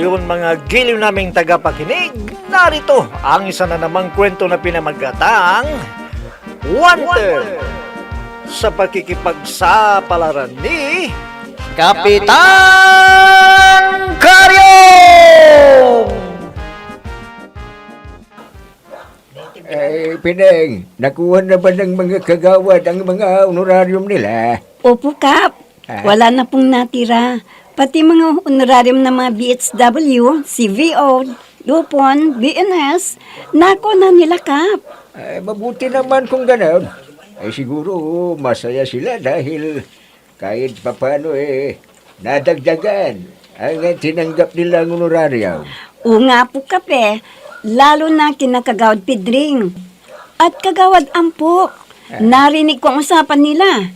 ngayon mga giliw naming tagapakinig, narito ang isa na namang kwento na pinamagatang Wanted sa pakikipagsapalaran ni Kapitan Karyong! Pineng, nakuha na ba ng mga kagawad ang mga honorarium nila? Opo, Kap. Wala na pong natira. Pati mga honorarium ng mga BHW, CVO, Lupon, BNS, nako na nila, Kap. Mabuti naman kung gano'n. Siguro masaya sila dahil kahit papano nadagdagan ang tinanggap nilang honorarium. O nga po, Kap lalo na kinakagawad Pedring. At kagawad Ampok. Narinig ko ang usapan nila.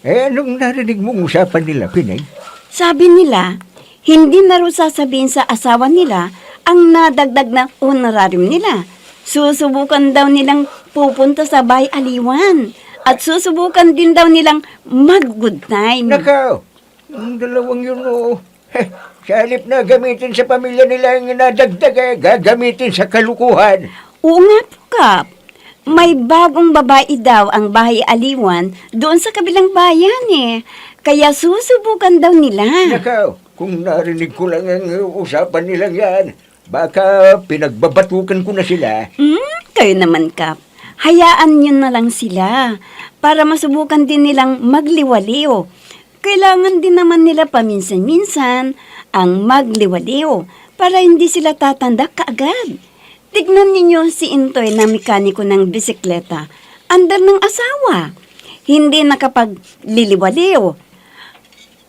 Anong narinig mong usapan nila, Pineng? Sabi nila, hindi na rin sasabihin sa asawa nila ang nadagdag na honorarium nila. Susubukan daw nilang pupunta sa Bahay Aliwan. At susubukan din daw nilang mag-good time. Nakaw, ang dalawang yun sa halip na gamitin sa pamilya nila ang nadagdag, gagamitin sa kalukuhan. Oo nga po, Kap. May bagong babae daw ang Bahay Aliwan doon sa kabilang bayan Kaya susubukan daw nila. Nakaw, kung narinig ko lang ang usapan nilang yan, baka pinagbabatukan ko na sila. Kayo naman, Kap. Hayaan nyo na lang sila para masubukan din nilang magliwaliw. Kailangan din naman nila paminsan-minsan ang magliwaliw para hindi sila tatanda kaagad. Tignan ninyo si Intoy na mekaniko ng bisikleta. Andar ng asawa. Hindi nakapagliliwaliw.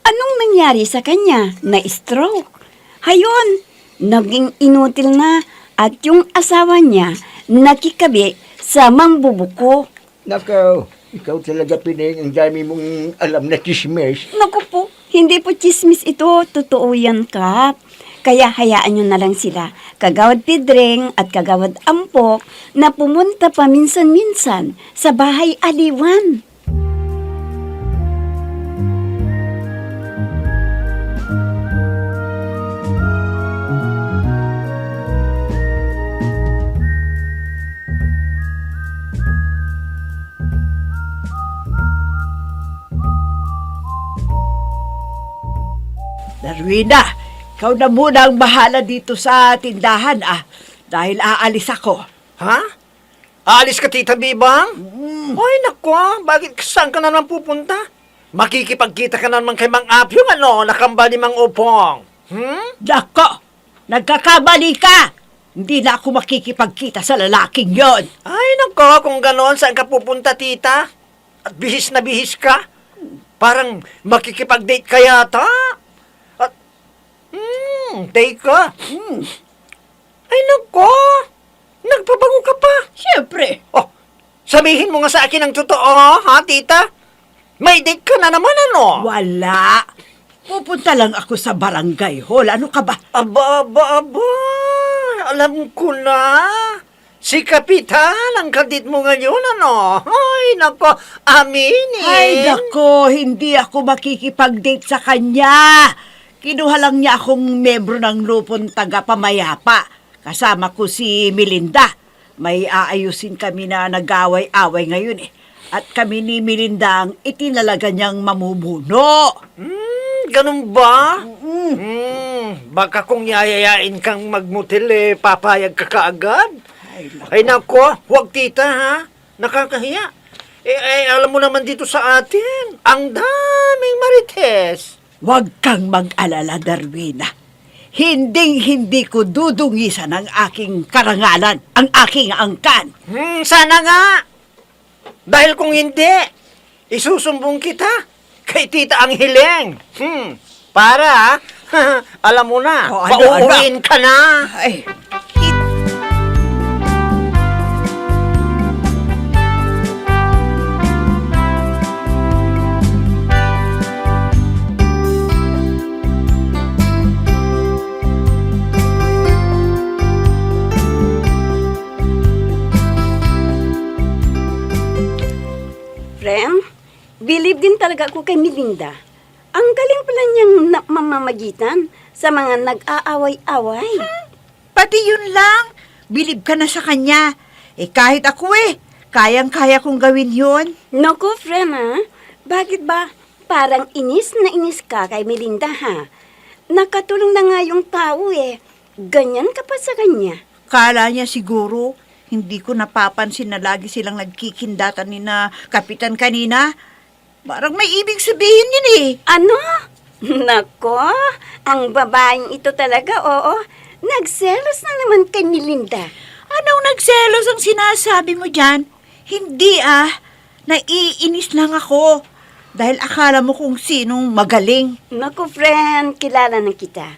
Anong nangyari sa kanya? Na-stroke. Hayon, naging inutil na at yung asawa niya nakikabi sa mambubuko. Nakaw, ikaw talaga, Pineng, ang dami mong alam na chismes. Naku po, hindi po chismis ito. Totoo yan, Kap. Kaya hayaan nyo na lang sila, kagawad Pedring at kagawad Ampok, na pumunta paminsan-minsan sa Bahay Aliwan. Darwina, ikaw na muna ang bahala dito sa tindahan dahil aalis ako. Ha? Aalis ka, Tita Bibang? Ay, nako, bakit saan ka na naman pupunta? Makikipagkita ka na naman kay Mang Apyong, nakambal ni Mang Opong. Nako, nagkakamali ka! Hindi na ako makikipagkita sa lalaking yon. Ay, nako, kung gano'n, saan ka pupunta, Tita? At bihis na bihis ka? Parang makikipag-date ka yata? At, teka. Ay, nako, nagpabango ka pa. Siyempre. Oh, sabihin mo nga sa akin ang totoo, ha, Tita? May date ka na naman, Wala. Pupunta lang ako sa barangay hall. Ano ka ba? Aba. Alam ko na. Si Kapitan ang kadit mo ngayon, Ay, nako, aminin. Ay, nako, hindi ako makikipag-date sa kanya. Kinuha lang niya akong membro ng Lupon Tagapamayapa. Kasama ko si Melinda. May aayusin kami na nag-away-away ngayon At kami ni Melinda ang itinalaga niyang mamumuno. Ganun ba? Baka kung yayayain kang magmutil, papayag ka kaagad. Ay, nako, huwag, Tita, ha? Nakakahiya. Alam mo naman dito sa atin, ang daming marites. Huwag kang mag-alala, Darwina. Hinding-hindi ko dudungisan ang aking karangalan, ang aking angkan. Sana nga. Dahil kung hindi, isusumbong kita kay Tita Anghiling. Para, alam mo na, pauuwiin ka na. Ay, Friend, believe din talaga ako kay Melinda. Ang galing pala niyang mamamagitan sa mga nag-aaway-away. Pati yun lang. Bilib ka na sa kanya. Kahit ako kayang-kaya kong gawin yun. Naku, friend, ha? Bakit ba parang inis na inis ka kay Melinda, ha? Nakatulong na nga yung tao, Ganyan ka pa sa kanya. Kala niya siguro, hindi ko napapansin na lagi silang nagkikindatan ni na kapitan kanina. Parang may ibig sabihin yun Ano? Nako, ang babaeng ito talaga, oo. Nagselos na naman kay Melinda. Anong nagselos ang sinasabi mo dyan? Hindi naiinis lang ako. Dahil akala mo kung sinong magaling. Naku, friend, kilala na kita.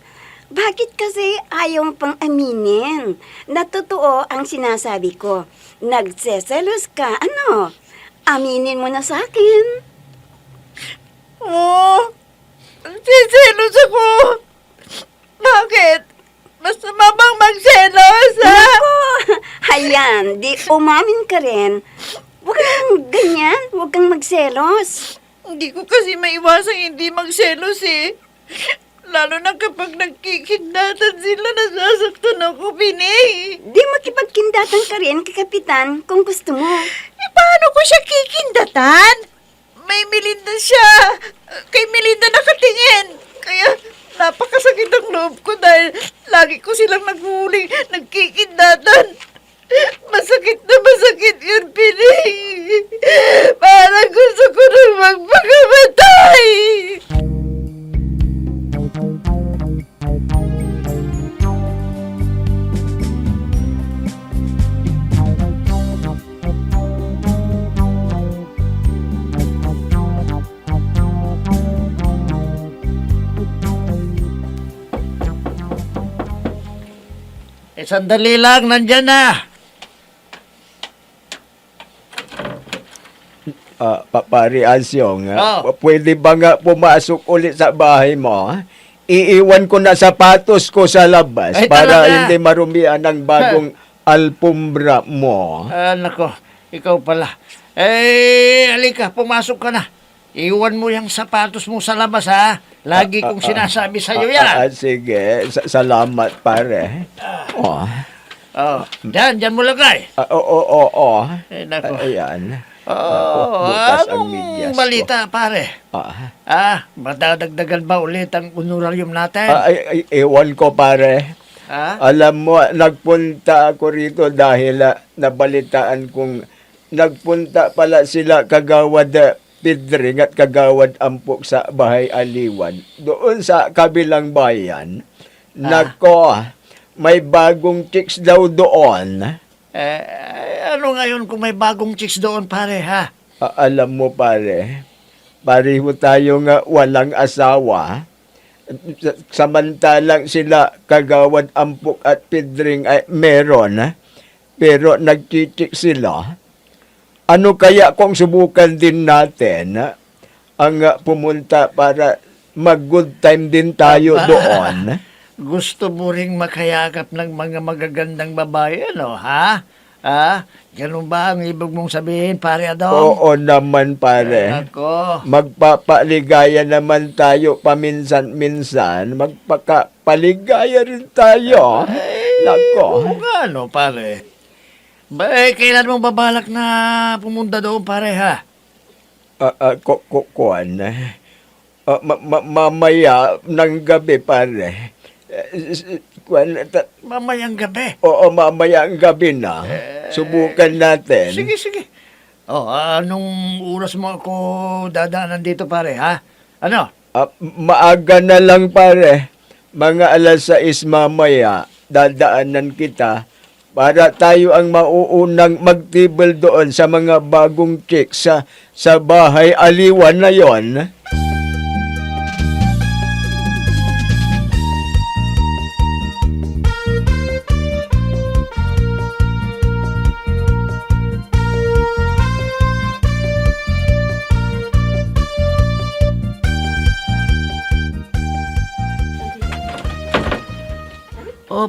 Bakit kasi ayaw pang aminin na totoo ang sinasabi ko? Nagseselos ka, ano? Aminin mo na sa akin. Oh, nagsiselos ako. Bakit? Masama bang magselos, Naku, hayan, di umamin ka rin. Huwag kang ganyan, huwag kang magselos. Hindi ko kasi maiwasang hindi magselos Lalo na kapag nagkikindatan sila, nasasaktan ako, Pinay. Di makipagkindatan ka rin kay Kapitan kung gusto mo. Paano ko siya kikindatan? May Melinda siya. Kay Melinda nakatingin. Kaya napakasakit ang loob ko dahil lagi ko silang naghuling nagkikindatan. Masakit na masakit yun, Pinay. Parang gusto ko nang magpakamatay. Sandali lang, nandyan na. Pare Asyong, Oh. pwede ba nga pumasok ulit sa bahay mo? Iiwan ko na sapatos ko sa labas Ay, para talaga? hindi marumian ang bagong alpumbra mo. Nako, ikaw pala. Halika, pumasok ka na. Iwan mo yung sapatos mo sa labas, ha? Lagi kong sinasabi sa'yo yan. Sige, salamat pare. Oh. Diyan mo lagay. Oo. Nako. Ayan. Bukas ang anong medyas ko. balita, pare? Madadagdagan ba ulit ang honorarium natin? Ewan ko pare. Alam mo, nagpunta ako rito dahil nabalitaan kong nagpunta pala sila kagawad Pidring at kagawad Ampok sa Bahay Aliwan. Doon sa kabilang bayan, nako, may bagong chicks daw doon. Ano ngayon kung may bagong chicks doon, pare, ha? Alam mo pare, pareho tayo nga walang asawa. Samantalang sila kagawad Ampok at Pidring ay meron, pero nagchichik sila. Ano kaya kung subukan din natin ang pumunta para mag-good time din tayo doon? Gusto mo ring makayakap ng mga magagandang babae, ano, ha? Ganun ba ang ibig mong sabihin, pare Adong? Oo naman, pare. Ako. Magpapaligaya naman tayo paminsan-minsan. Magpakapaligaya rin tayo. Nako. Ano, pare? Kailan mo babalak na pumunta doon, pare, ha? Kuan. Mamaya ng gabi, pare. Kuan. Mamayang gabi. Oo, mamaya ang gabi na. Subukan natin. Sige. Anong oras mo ako dadaanan dito, pare, ha? Ano? Maaga na lang, pare. Mga 6:00 mamaya, dadaanan kita para tayo ang mauunang magtibel doon sa mga bagong chicks sa Bahay Aliwan na yon.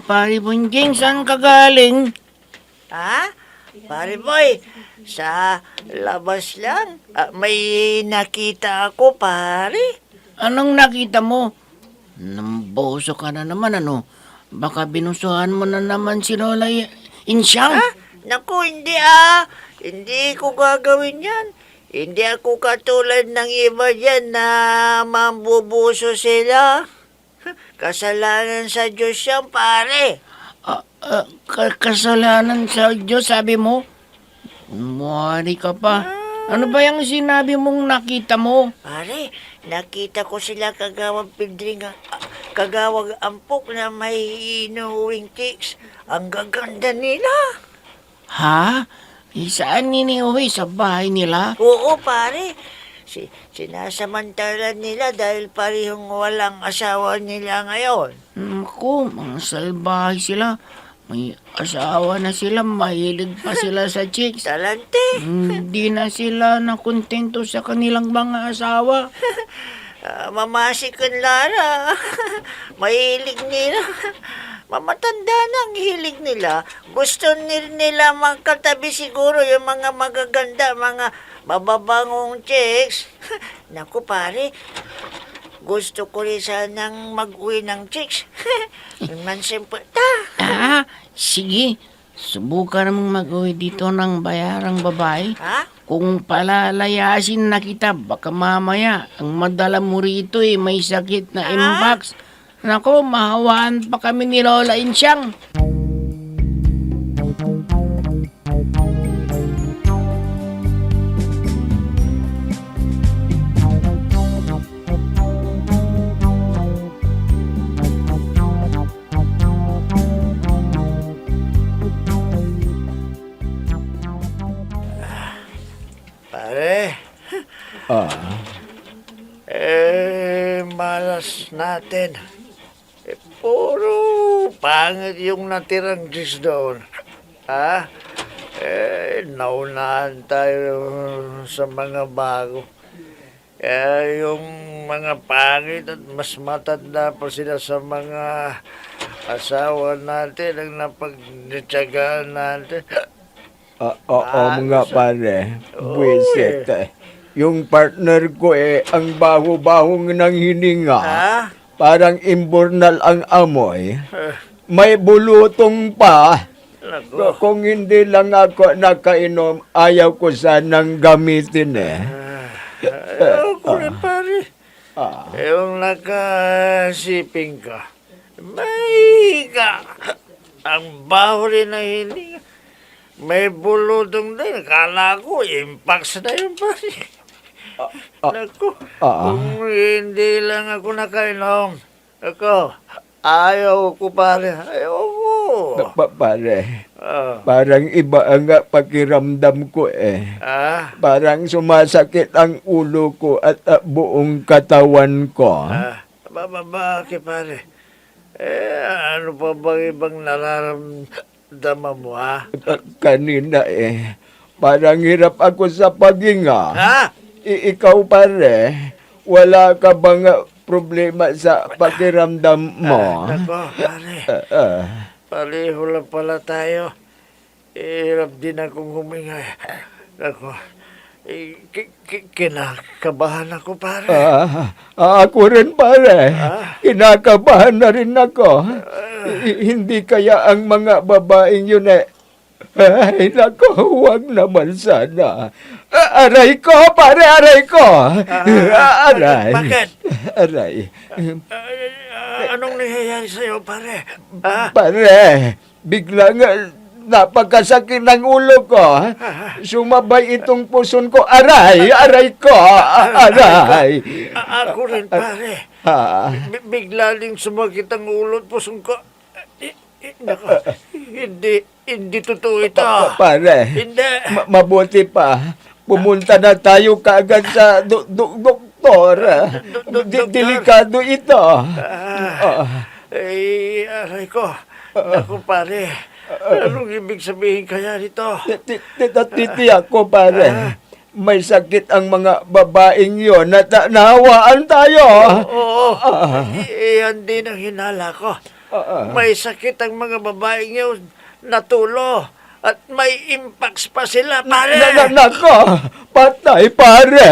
Pare Bunjing, saan ka galing? Pare boy, sa labas lang. May nakita ako, pare. Anong nakita mo? Namboso ka na naman, ano? Baka binusuhan mo na naman si Lola Insyang. Naku, hindi Hindi ko gagawin yan. Hindi ako katulad ng iba dyan na mambubuso sila. Kasalanan sa Diyos yan, pare. Kasalanan sa Diyos, sabi mo? Muhari ka pa. Ano ba yung sinabi mong nakita mo? Pare, nakita ko sila kagawang pindring, kagawang ampok na may inuwing chicks. Ang gaganda nila. Ha? Saan niniuwi? Sa bahay nila? Oo, pare. Sinasamantalan nila dahil parehong walang asawa nila ngayon. Naku, mga salbahay sila. May asawa na sila, mahilig pa sila sa chicks. Talante. Hindi na sila nakontento sa kanilang mga asawa. Mamasik ang Lara. Mahilig nila. Mamatanda na ang hilig nila. Gusto nila magkatabi siguro yung mga magaganda, mga mababangong chicks. Naku pare, gusto ko rin sanang mag-uwi ng chicks. Mansimple ta. Sige. Subukan mong mag-uwi dito ng bayarang babae. Ha? Kung palalayasin na kita, baka mamaya, ang madala mo rito may sakit na impax. Nako, mahawaan pa kami ni Lola Insyang. Pare, malas natin. Puro pangit yung natirang Diyos doon. Naunahan tayo sa mga bago. Kaya yung mga pangit at mas matanda pa sila sa mga asawa natin ang napagtsagaan natin. Oo nga pare, buwisit Yung partner ko ang baho-bahong ng hininga. Parang imbornal ang amoy. May bulutong pa. Kung hindi lang ako nakainom, ayaw ko sanang gamitin Ako rin pare. Yung nakasiping ka, may ka. Ang baho rin na hininga. May bulutong din. Kala ko, impax na yun pare. Naku, kung hindi lang ako nakainom, ayaw ko pare, ayaw ko. Pare, parang iba ang pakiramdam ko Parang sumasakit ang ulo ko at buong katawan ko. Bakit pare? Ano pa bang ibang nararamdaman mo, Kanina parang hirap ako sa paghinga. Ikaw pare, wala ka bang problema sa pakiramdam mo? Nako, pare. Pareho lang pala tayo. Hirap din akong huminga. Nako, kinakabahan ako, pare. Ako rin pare. Kinakabahan na rin ako. Hindi kaya ang mga babaeng yun ay, nako, huwag naman sana. Aray ko, pare, aray ko. Aray. Bakit? Aray. Anong nangyayari sa'yo, pare? Pare, biglang napagkasakit ng ulo ko. Sumabay itong puson ko. Aray, aray ko. Aray. Ako rin, pare. Bigla din sumakit ang ulo at pusong ko. Nako, hindi totoo ito. Pare, Hindi. mabuti pa. Pumunta na tayo kaagad sa doktor. Delikado ito. Aray ko. Naku, pare. Anong ibig sabihin kaya nito? Titiyak ko, pare. May sakit ang mga babaeng yon na nahawaan tayo. Oo. Yan din ang hinala ko. May sakit ang mga babaeng yun, natulo. At may impax pa sila, pare. Nako, patay, pare.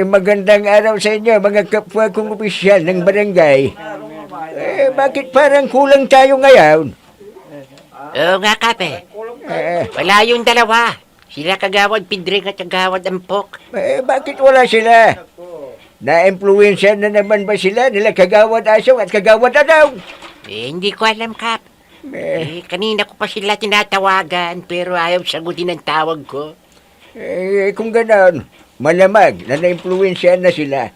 magandang araw sa inyo, mga kapwa kong opisyal ng barangay. Bakit parang kulang tayo ngayon? Oo nga, Kap eh. Wala yung dalawa. Sila Kagawad Pidring at Kagawad Ampok. Bakit wala sila? Na-influensya na naman ba sila nila Kagawad Asong at Kagawad Adaw? Hindi ko alam, Kap. Kanina ko pa sila tinatawagan pero ayaw sagutin ang tawag ko. Kung gano'n, malamag na na-influensya na sila.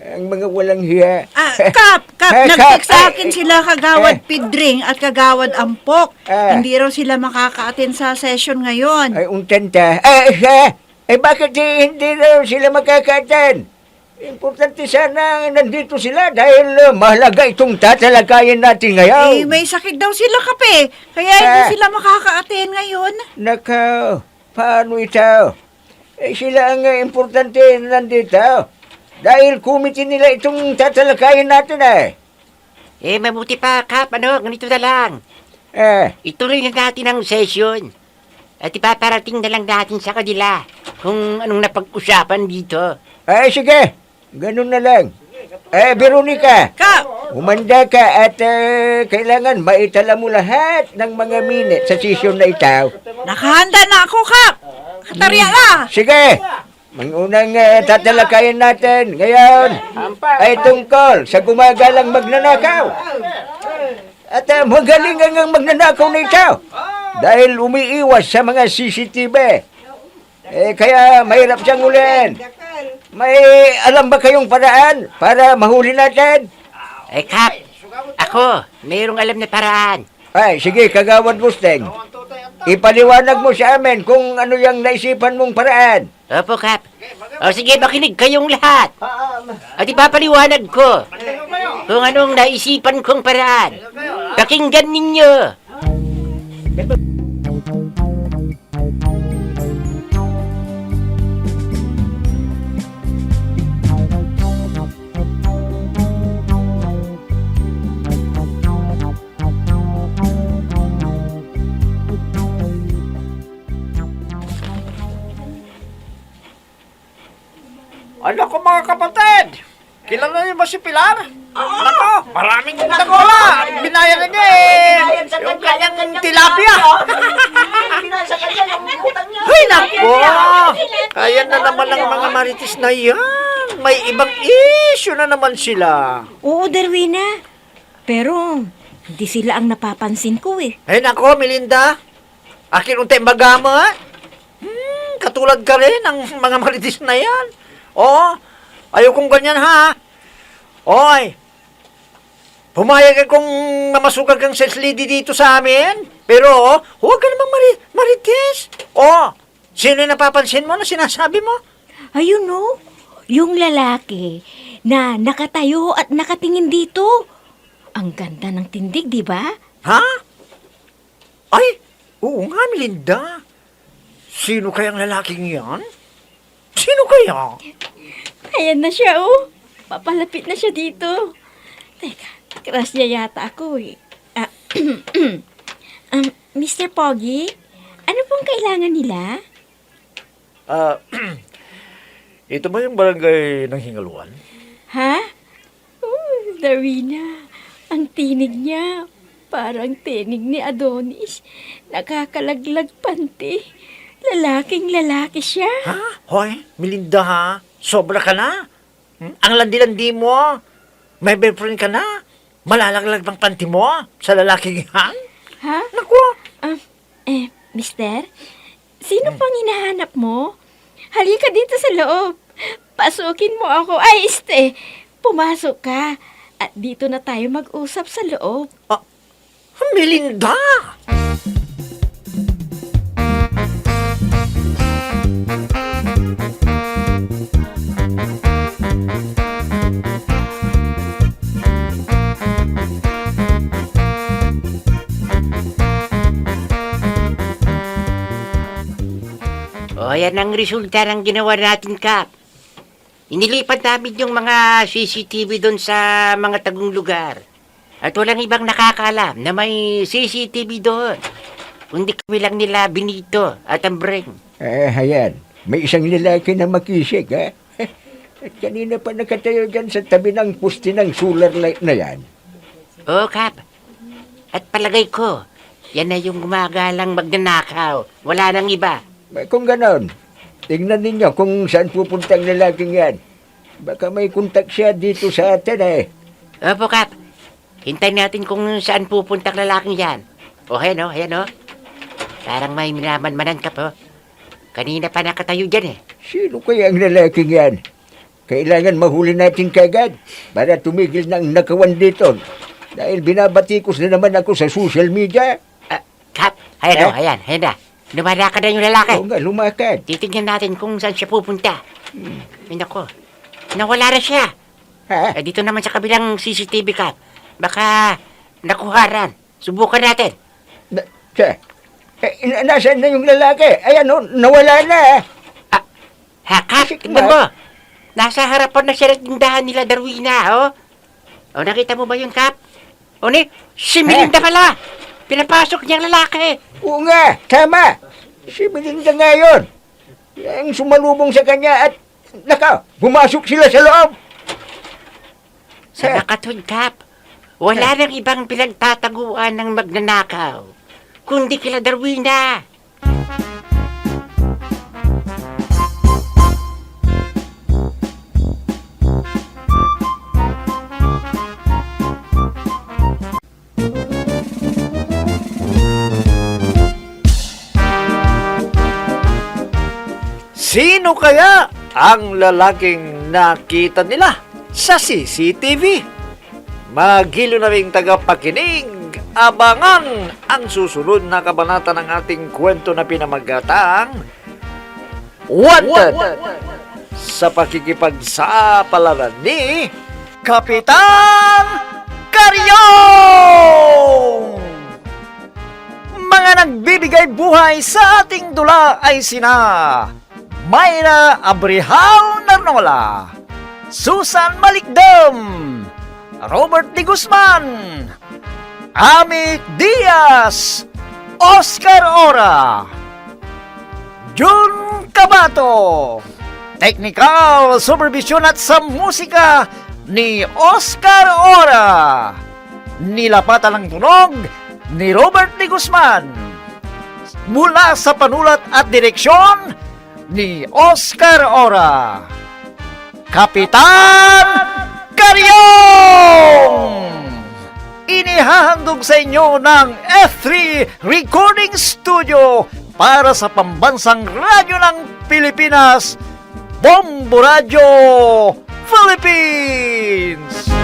Ang mga walang hiya. Kap, nag-text sa akin eh, sila Kagawad Pidring at Kagawad Ampok. Ah. Hindi raw sila makaka-attend sa session ngayon. Ay, untanta. Bakit hindi raw sila makakatan? Importante sana nandito sila dahil mahalaga itong tatalakayin natin ngayon. May sakit daw sila, Kape. Kaya hindi sila makaka-attend ngayon. Nakaw, paano ito? Sila ang importante na nandito. Dahil committee nila itong tatalakayin natin Mabuti pa, Kap. Ganito na lang. Ituloy na natin ang session. At ipaparating na lang natin sa kanila kung anong napag-usapan dito. Sige. Ganun na lang. Veronica. Kap! Umanda ka at kailangan maitala mo lahat ng mga minutes sa session na ito. Nakahanda na ako, Kap. Katarya na. Sige. Ang unang tatalakayin natin ngayon ay tungkol sa gumagalang magnanakaw. At magaling ang magnanakaw nito dahil umiiwas sa mga CCTV. Kaya mahirap siyang ulihin. May alam ba kayong paraan para mahuli natin? Kap, ako, mayroong alam na paraan. Sige, Kagawad Mustang. Ipaliwanag mo sa amin kung ano yung naisipan mong paraan. Opo, Kap. Sige, makinig kayong lahat. At ipapaliwanag ko kung anong naisipan kong paraan. Pakinggan ninyo. Ano ko mga kapatid? Kilala niyo ba si Pilar? Nako, maraming dagola. Binayaran niya yung kanyang tilapia. Ay, nako. Ayan na naman ang mga marites na yan. May ibang issue na naman sila. Oo, Darwina. Pero, hindi sila ang napapansin ko eh. Ay, nako, Melinda. Akin unti magama. Katulad ka rin ng mga marites na yan. Ayaw kong ganyan, ha? Oy, pumayag kung mamasukan kang sales lady dito sa amin. Pero, huwag ka namang marites. Sino yung napapansin mo na sinasabi mo? Ayun no, yung lalaki na nakatayo at nakatingin dito. Ang ganda ng tindig, di ba? Ha? Ay, oo nga, Melinda. Sino kayang lalaking yan? Sino kaya? Ayan na siya, oh. Papalapit na siya dito. Teka, crush niya yata ako eh. Mr. Pogi, ano pong kailangan nila? Ito ba yung barangay ng Hingaluan? Ha? Darwina, ang tinig niya. Parang tinig ni Adonis. Nakakalaglag panty. Lalaking lalaki siya. Ha? Hoy, Melinda, ha? Sobra ka na. Ang landi-landi mo. May boyfriend ka na. Malalaglag bang panty mo sa lalaking yan? Ha? Naku. Mister? Sino pang hinahanap mo? Halika dito sa loob. Pasukin mo ako. Ay, pumasok ka. At dito na tayo mag-usap sa loob. Melinda! Yan ang resulta ng ginawa natin, Kap. Inilipat namin yung mga CCTV doon sa mga tagong lugar. At walang ibang nakakaalam na may CCTV doon. Kundi kami lang nila Benito at Ambreng. Hayan. May isang lalaki na makisig, ha? At kanina pa nakatayo dyan sa tabi ng puste ng solar light na yan. Oo, Kap. At palagay ko, yan na yung gumagalang magnanakaw. Wala nang iba. Kung ganon, tingnan ninyo kung saan pupunta ang lalaking yan. Baka may kontak siya dito sa atin eh. Opo, Kap. Hintayin natin kung saan pupunta ang lalaking yan. O, ayan o, ayan o. Parang may minamanmanan, Kap, o. Kanina pa nakatayo dyan eh. Sino kaya ang lalaking yan? Kailangan mahuli natin kagad para tumigil ng nakawan dito. Dahil binabatikos na naman ako sa social media. Kap, ayan o, ayan na. Lumalakad na yung lalaki. Oo nga, lumakad. Titignan natin kung saan siya pupunta. Ay, nako. Nawala na siya. Ha? Dito naman sa kabilang CCTV, Kap. Baka nakuharan. Subukan natin. Nasaan na yung lalaki? Ayan o, nawala na. Ha, Kap, Sikma. tignan mo. Nasa harapan na siya ng tindahan nila, Darwina, oh. O, nakita mo ba yun, Kap? O, si Melinda pala. Pinapasok niyang lalaki. Oo nga, tama. Si Melinda nga yun. Yung sumalubong sa kanya at pumasok sila sa loob. Sa nakatod, Kap, wala nang ibang pinagtataguan ng magnanakaw, kundi kila Darwina. Sino kaya ang lalaking nakita nila sa CCTV? Magilo na ring tagapakinig, abangan ang susunod na kabanata ng ating kwento na pinamagatang Wanted sa pakikipagsapalaran ni Kapitan Karyong! Mga nagbibigay buhay sa ating dula ay sina Mayra Abrihal Narnola, Susan Malikdam, Robert D. Guzman, Ami Diaz, Oscar Ora, Jun Cabato, Technical Supervision at sa musika ni Oscar Ora, nilapatan ng tunog ni Robert D. Guzman, mula sa panulat at direksyon ni Oscar Ora, Kapitan Karyong! Inihahandog sa inyo ng F3 Recording Studio para sa pambansang radyo ng Pilipinas, Bombo Radio Philippines!